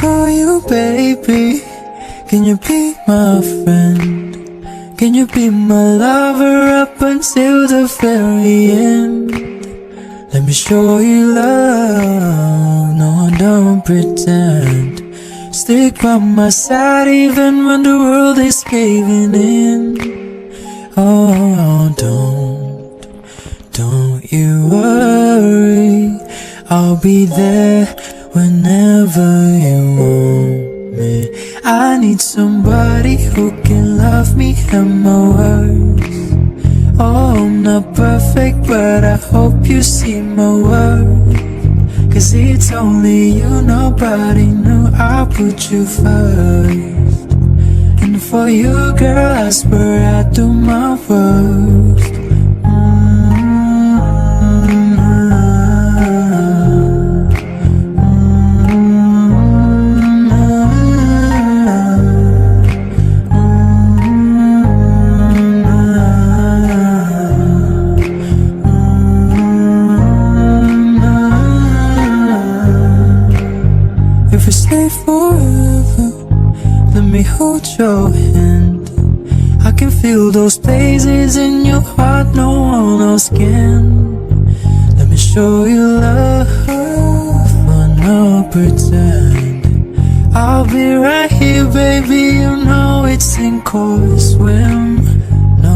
call you baby? Can you be my friend? Can you be my lover up until the very end? Let me show you love, no, don't pretend. Stick by my side even when the world is caving in. Oh, don't you worry, I'll be there whenever you want me. I need somebody who can love me and my words. Oh, I'm not perfect, but I hope you see my worth. Cause it's only you, nobody knew I put you first. And for you, girl, I swear I do my worst. If we stay forever, let me hold your hand. I can feel those places in your heart no one else can. Let me show you love, but not pretend. I'll be right here, baby, you know it's sink or swim. No,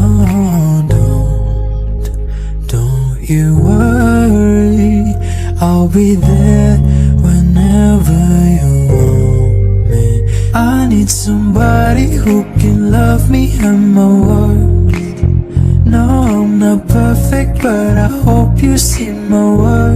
don't you worry, I'll be there whenever you want me. I need somebody who can love me and my worth. No, I'm not perfect, but I hope you see my worth.